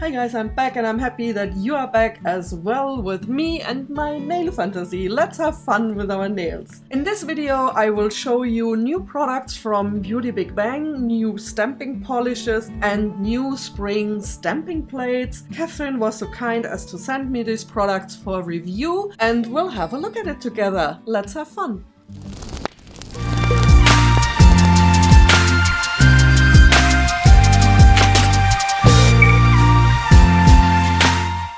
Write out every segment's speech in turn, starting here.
Hi guys, I'm back and I'm happy that you are back as well with me and my nail fantasy. Let's have fun with our nails. In this video I will show you new products from Beauty Bigbang, new stamping polishes and new spring stamping plates. Catherine was so kind as to send me these products for review and we'll have a look at it together. Let's have fun.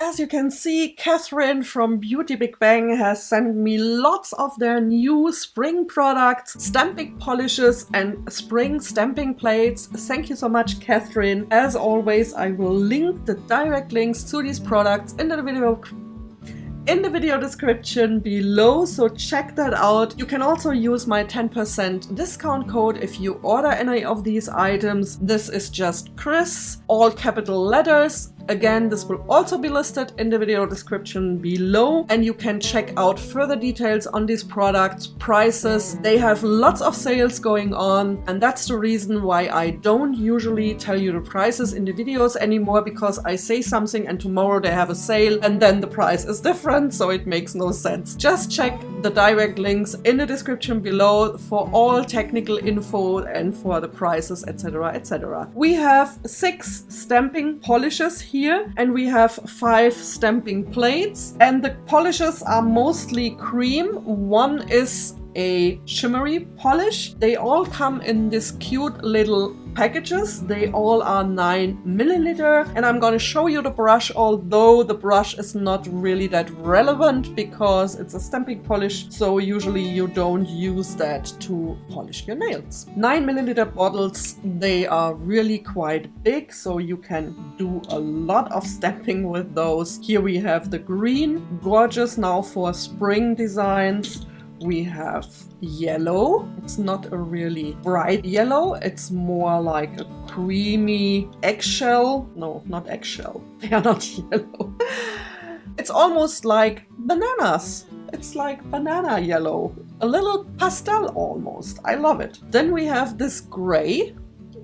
As you can see, Catherine from Beauty Bigbang has sent me lots of their new spring products, stamping polishes and spring stamping plates. Thank you so much, Catherine. As always, I will link the direct links to these products in the video description below, so check that out. You can also use my 10% discount code if you order any of these items. This is just Chris, all capital letters. Again, this will also be listed in the video description below, and you can check out further details on these products, prices. They have lots of sales going on, and that's the reason why I don't usually tell you the prices in the videos anymore, because I say something and tomorrow they have a sale and then the price is different, so it makes no sense. Just check the direct links in the description below for all technical info and for the prices, etc, etc. We have 6 stamping polishes here and we have 5 stamping plates, and the polishes are mostly cream. One is a shimmery polish. They all come in this cute little packages. They all are 9mm, and I'm going to show you the brush, although the brush is not really that relevant because it's a stamping polish, so usually you don't use that to polish your nails. 9mm bottles, they are really quite big, so you can do a lot of stamping with those. Here we have the green, gorgeous now for spring designs. We have yellow. It's not a really bright yellow. It's more like a creamy eggshell. No, not eggshell. They are not yellow. It's almost like bananas. It's like banana yellow. A little pastel almost. I love it. Then we have this gray,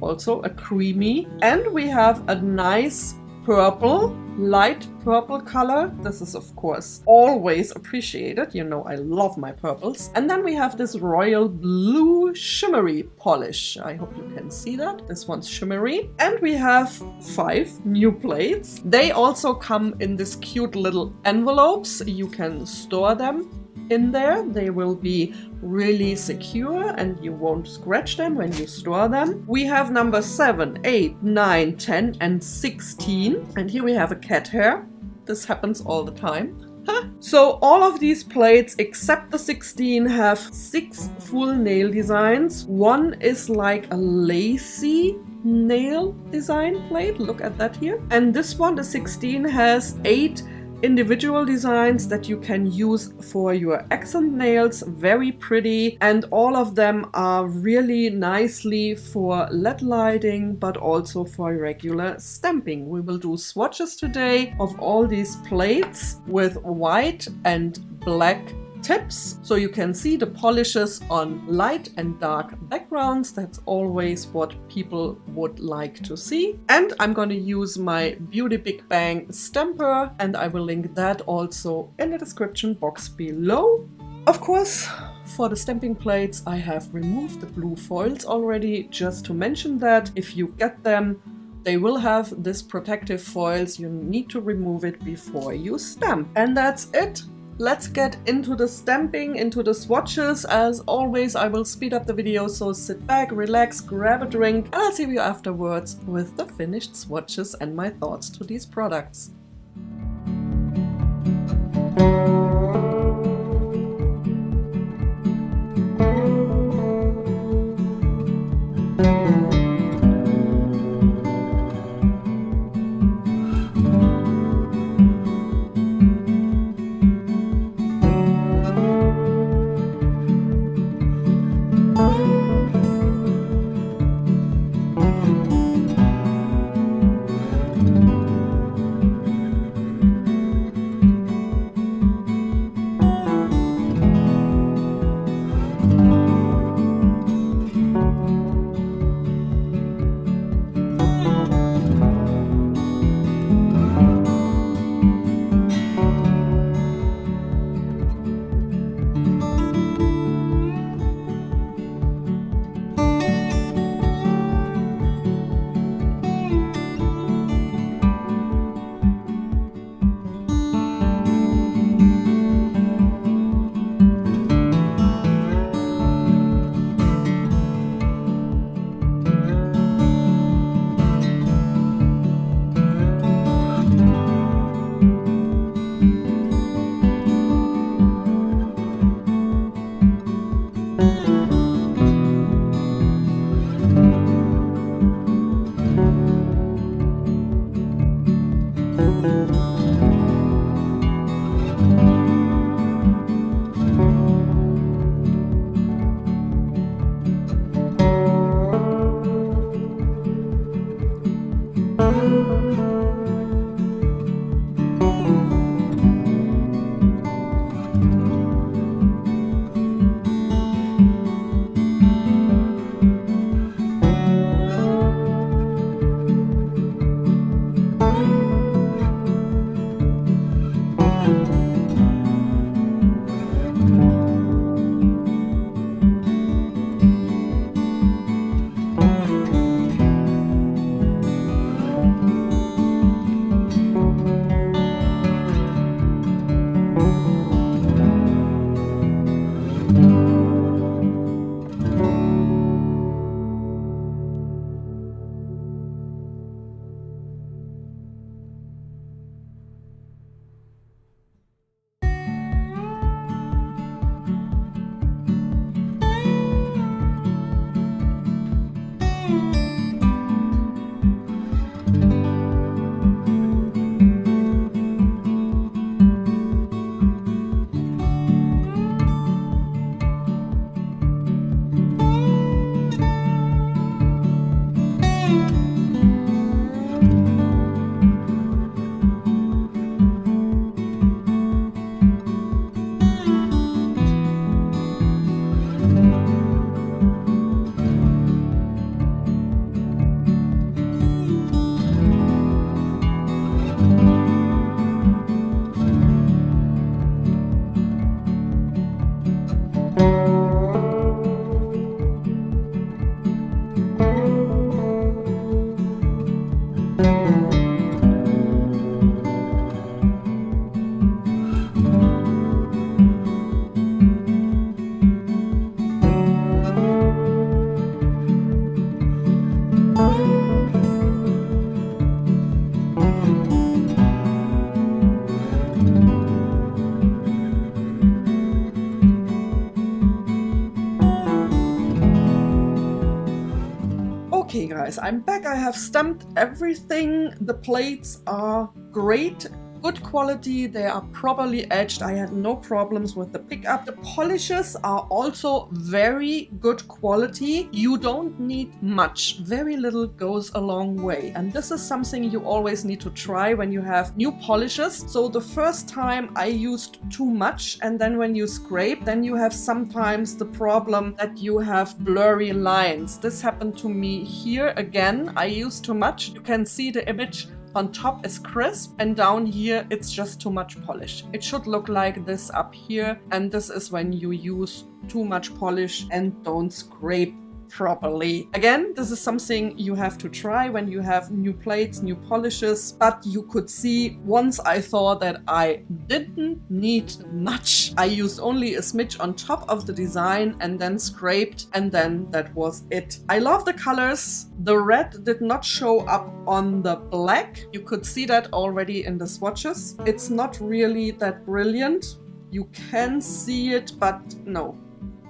also a creamy. And we have a nice purple, light purple color. This is of course always appreciated. You know I love my purples. And then we have this royal blue shimmery polish. I hope you can see that. This one's shimmery. And we have 5 new plates. They also come in this cute little envelopes. You can store them in there. They will be really secure and you won't scratch them when you store them. We have number 7, 8, 9, 10 and 16. And here we have a cat hair. This happens all the time. So all of these plates except the 16 have 6 full nail designs. One is like a lacy nail design plate. Look at that here. And this one, the 16, has 8 individual designs that you can use for your accent nails. Very pretty, and all of them are really nicely for LED lighting but also for regular stamping. We will do swatches today of all these plates with white and black tips, so you can see the polishes on light and dark backgrounds. That's always what people would like to see. And I'm going to use my Beauty Bigbang stamper, and I will link that also in the description box below. Of course, for the stamping plates I have removed the blue foils already, just to mention that if you get them, they will have this protective foils. You need to remove it before you stamp. And that's it. Let's get into the stamping, into the swatches. As always, I will speed up the video, so sit back, relax, grab a drink, and I'll see you afterwards with the finished swatches and my thoughts to these products. guys, I'm back. I have stamped everything. The plates are great. Good quality, they are properly edged. I had no problems with the pickup. The polishes are also very good quality. You don't need much. Very little goes a long way. And this is something you always need to try when you have new polishes. So the first time I used too much, and then when you scrape, then you have sometimes the problem that you have blurry lines. This happened to me here again. I used too much. You can see the image on top is crisp and down here it's just too much polish. It should look like this up here, and this is when you use too much polish and don't scrape properly. Again, this is something you have to try when you have new plates, new polishes, but you could see once I thought that I didn't need much. I used only a smidge on top of the design and then scraped, and then that was it. I love the colors. The red did not show up on the black. You could see that already in the swatches. It's not really that brilliant. You can see it, but no.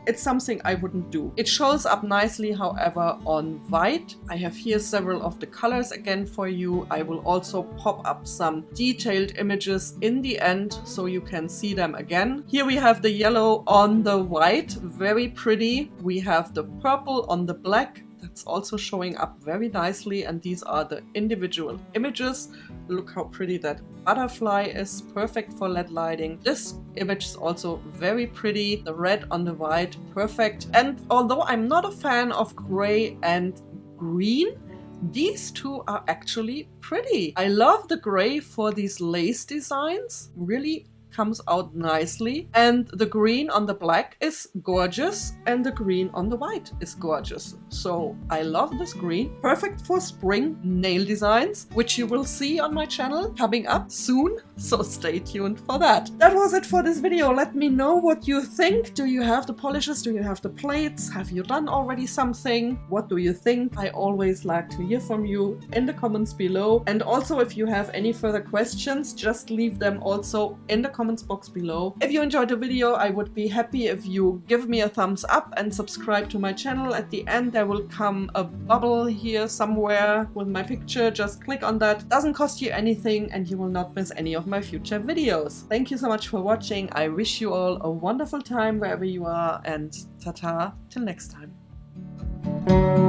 It's something I wouldn't do. It shows up nicely, however, on white. I have here several of the colors again for you. I will also pop up some detailed images in the end so you can see them again. Here we have the yellow on the white, very pretty. We have the purple on the black. That's also showing up very nicely, and these are the individual images. Look how pretty that butterfly is, perfect for LED lighting. This image is also very pretty, the red on the white, perfect. And although I'm not a fan of gray and green, these two are actually pretty. I love the gray for these lace designs, really comes out nicely, and the green on the black is gorgeous, and the green on the white is gorgeous. So I love this green, perfect for spring nail designs, which you will see on my channel coming up soon, so stay tuned for that. That was it for this video. Let me know what you think. Do you have the polishes? Do you have the plates? Have you done already something? What do you think? I always like to hear from you in the comments below, and also if you have any further questions, just leave them also in the comments box below. If you enjoyed the video, I would be happy if you give me a thumbs up and subscribe to my channel. At the end there will come a bubble here somewhere with my picture. Just click on that. Doesn't cost you anything and you will not miss any of my future videos. Thank you so much for watching. I wish you all a wonderful time wherever you are, and ta-ta till next time.